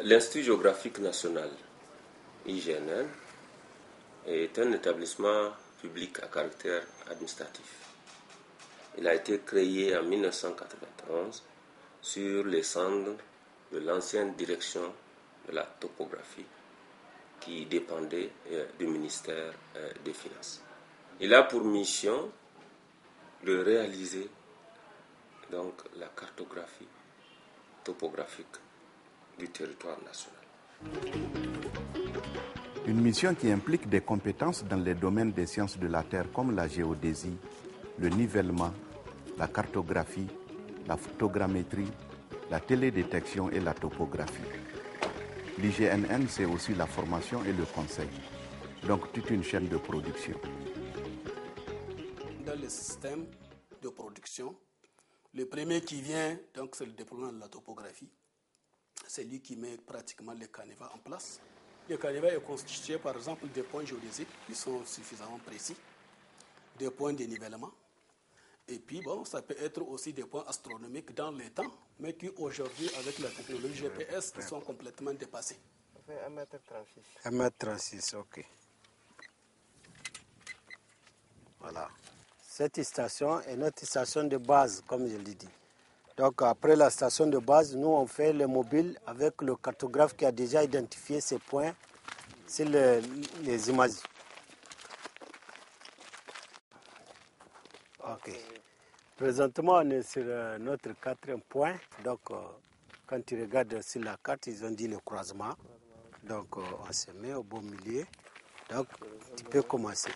L'Institut géographique national, IGNN, est un établissement public à caractère administratif. Il a été créé en 1991 sur les cendres de l'ancienne direction de la topographie qui dépendait du ministère des Finances. Il a pour mission de réaliser donc la cartographie topographique du territoire national. Une mission qui implique des compétences dans les domaines des sciences de la Terre comme la géodésie, le nivellement, la cartographie, la photogrammétrie, la télédétection et la topographie. L'IGNN, c'est aussi la formation et le conseil, donc toute une chaîne de production. Dans le système de production, le premier qui vient, donc, c'est le déploiement de la topographie. C'est lui qui met pratiquement les canevas en place. Le canevas est constitué par exemple des points géodésiques qui sont suffisamment précis, des points de nivellement, et puis bon, ça peut être aussi des points astronomiques dans les temps, mais qui aujourd'hui, avec la technologie GPS, sont complètement dépassés. 1,36 m. 1,36 m, ok. Voilà. Cette station est notre station de base, comme je l'ai dit. Donc après la station de base, nous on fait le mobile avec le cartographe qui a déjà identifié ces points sur les images. Ok. Présentement, on est sur notre 4e point. Donc quand tu regardes sur la carte, ils ont dit le croisement. Donc on se met au beau milieu. Donc tu peux commencer.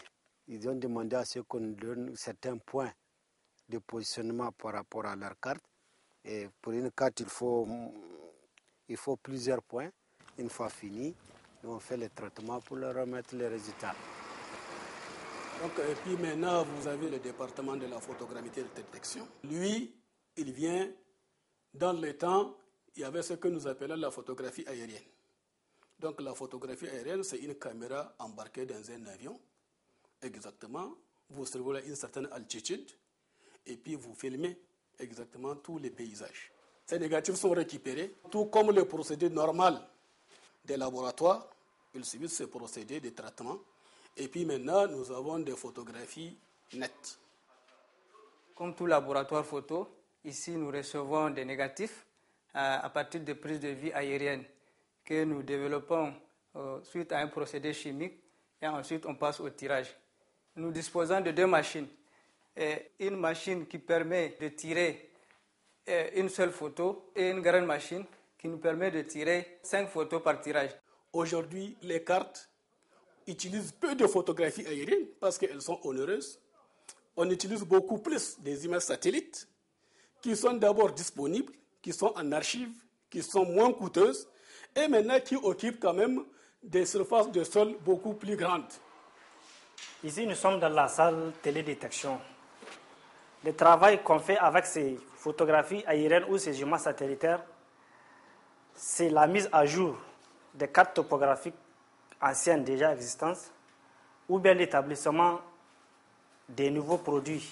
Ils ont demandé à ce qu'on donne certains points de positionnement par rapport à leur carte. Et pour une carte, il faut plusieurs points. Une fois fini, nous on fait le traitement pour leur remettre les résultats. Donc, et puis maintenant, vous avez le département de la photogrammétrie et de détection. Lui, il vient, dans le temps, il y avait ce que nous appelons la photographie aérienne. Donc la photographie aérienne, c'est une caméra embarquée dans un avion. Exactement, vous survolez à une certaine altitude et puis vous filmez exactement tous les paysages. Ces négatifs sont récupérés, tout comme le procédé normal des laboratoires. Ils subissent ce procédé de traitement. Et puis maintenant, nous avons des photographies nettes. Comme tout laboratoire photo, ici nous recevons des négatifs à partir de prises de vue aériennes que nous développons suite à un procédé chimique et ensuite on passe au tirage. Nous disposons de 2 machines. Une machine qui permet de tirer une seule photo et une grande machine qui nous permet de tirer 5 photos par tirage. Aujourd'hui, les cartes utilisent peu de photographies aériennes parce qu'elles sont onéreuses. On utilise beaucoup plus des images satellites qui sont d'abord disponibles, qui sont en archive, qui sont moins coûteuses et maintenant qui occupent quand même des surfaces de sol beaucoup plus grandes. Ici, nous sommes dans la salle télédétection. Le travail qu'on fait avec ces photographies aériennes ou ces images satellitaires, c'est la mise à jour des cartes topographiques anciennes déjà existantes ou bien l'établissement des nouveaux produits.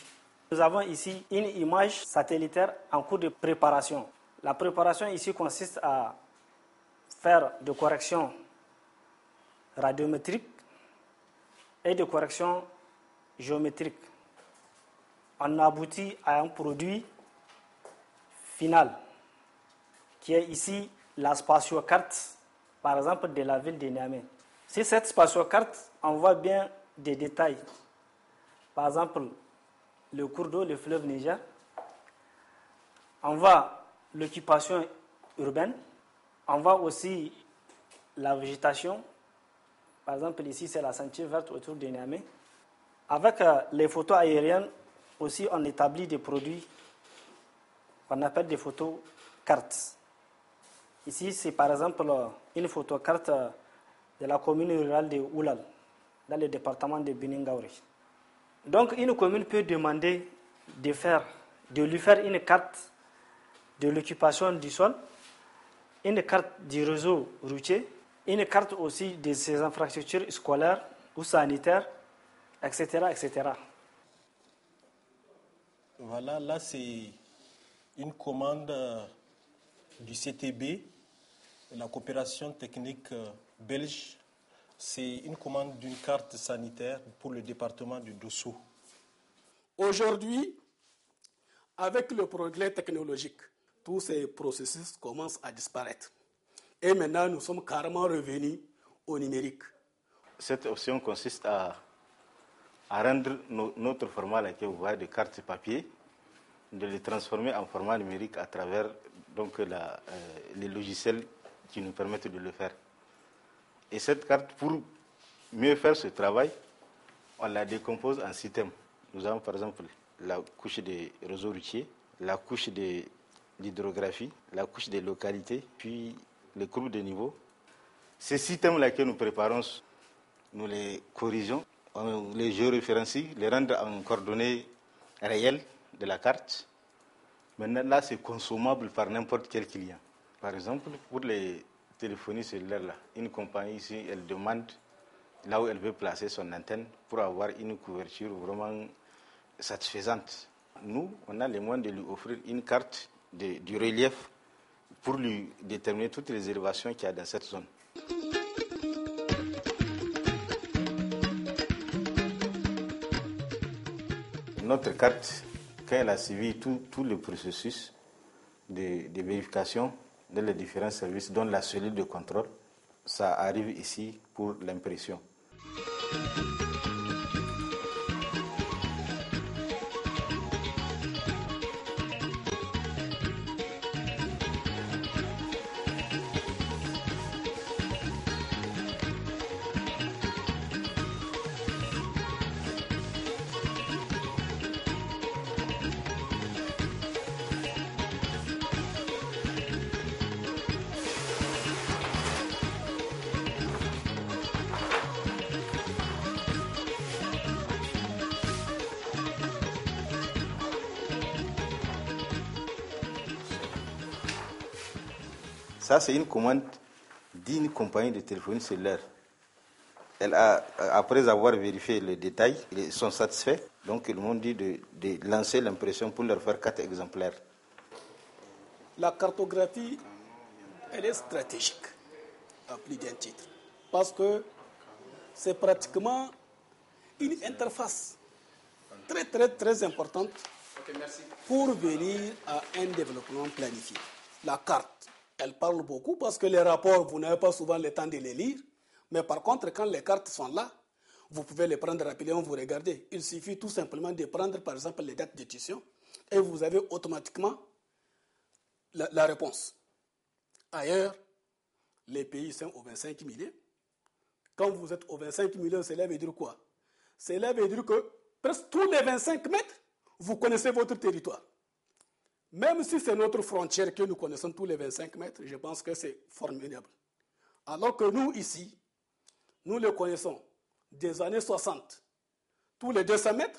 Nous avons ici une image satellitaire en cours de préparation. La préparation ici consiste à faire des corrections radiométriques et des corrections géométriques. On aboutit à un produit final qui est ici la spatiocarte, par exemple, de la ville de Niamey. Sur cette spatiocarte, on voit bien des détails. Par exemple, le cours d'eau, le fleuve Niger. On voit l'occupation urbaine. On voit aussi la végétation. Par exemple, ici, c'est la ceinture verte autour de Niamey. Avec les photos aériennes, aussi, on établit des produits qu'on appelle des photos cartes. Ici, c'est par exemple une photocarte de la commune rurale de Oulal, dans le département de Biningaouri. Donc, une commune peut demander de lui faire une carte de l'occupation du sol, une carte du réseau routier, une carte aussi de ses infrastructures scolaires ou sanitaires, etc., etc. Voilà, là c'est une commande du CTB, la coopération technique belge. C'est une commande d'une carte sanitaire pour le département du Dosso. Aujourd'hui, avec le progrès technologique, tous ces processus commencent à disparaître. Et maintenant, nous sommes carrément revenus au numérique. Cette option consiste à rendre notre format là, que vous voyez de carte papier, de le transformer en format numérique à travers donc, les logiciels qui nous permettent de le faire. Et cette carte, pour mieux faire ce travail, on la décompose en systèmes. Nous avons par exemple la couche des réseaux routiers, la couche de l'hydrographie, la couche des localités, puis les courbes de niveau. Ces systèmes-là que nous préparons, nous les corrigeons, on les géoréférencie, les rendre en coordonnées réelles de la carte. Maintenant, là, c'est consommable par n'importe quel client. Par exemple, pour les téléphonies cellulaires, là, une compagnie ici, elle demande là où elle veut placer son antenne pour avoir une couverture vraiment satisfaisante. Nous, on a les moyens de lui offrir une carte du relief pour lui déterminer toutes les élévations qu'il y a dans cette zone. Notre carte, quand elle a suivi tout le processus de vérification dans les différents services, dont la cellule de contrôle, ça arrive ici pour l'impression. Ça, c'est une commande d'une compagnie de téléphonie cellulaire. Après avoir vérifié les détails, ils sont satisfaits. Donc, ils m'ont dit de lancer l'impression pour leur faire 4 exemplaires. La cartographie, elle est stratégique, à plus d'un titre. Parce que c'est pratiquement une interface très, très, très importante pour venir à un développement planifié. La carte, elle parle beaucoup parce que les rapports, vous n'avez pas souvent le temps de les lire. Mais par contre, quand les cartes sont là, vous pouvez les prendre rapidement, vous regardez. Il suffit tout simplement de prendre, par exemple, les dates d'édition et vous avez automatiquement la réponse. Ailleurs, les pays sont aux 25 millions. Quand vous êtes aux 25 millions, cela veut dire quoi? Cela veut dire que presque tous les 25 mètres, vous connaissez votre territoire. Même si c'est notre frontière que nous connaissons tous les 25 mètres, je pense que c'est formidable. Alors que nous, ici, nous le connaissons des années 60, tous les 200 mètres,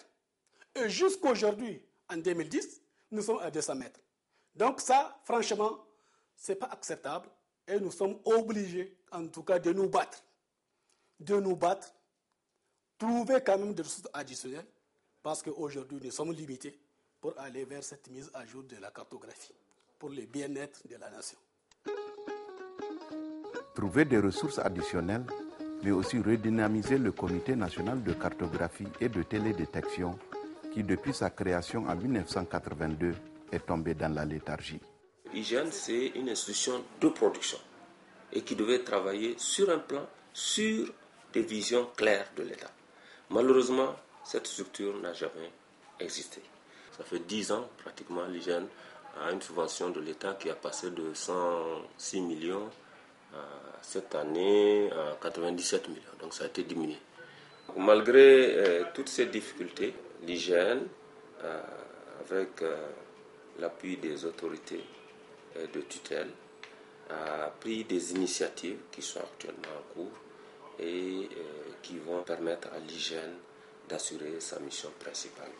et jusqu'aujourd'hui, en 2010, nous sommes à 200 mètres. Donc ça, franchement, ce n'est pas acceptable, et nous sommes obligés, en tout cas, de nous battre, trouver quand même des ressources additionnelles, parce qu'aujourd'hui, nous sommes limités pour aller vers cette mise à jour de la cartographie, pour le bien-être de la nation. Trouver des ressources additionnelles, mais aussi redynamiser le Comité national de cartographie et de télédétection, qui depuis sa création en 1982 est tombé dans la léthargie. L'IGN, c'est une institution de production et qui devait travailler sur un plan, sur des visions claires de l'État. Malheureusement, cette structure n'a jamais existé. Ça fait 10 ans, pratiquement, l'IGN a une subvention de l'État qui a passé de 106 millions cette année à 97 millions. Donc ça a été diminué. Malgré toutes ces difficultés, l'IGN, avec l'appui des autorités de tutelle, a pris des initiatives qui sont actuellement en cours et qui vont permettre à l'IGN d'assurer sa mission principale.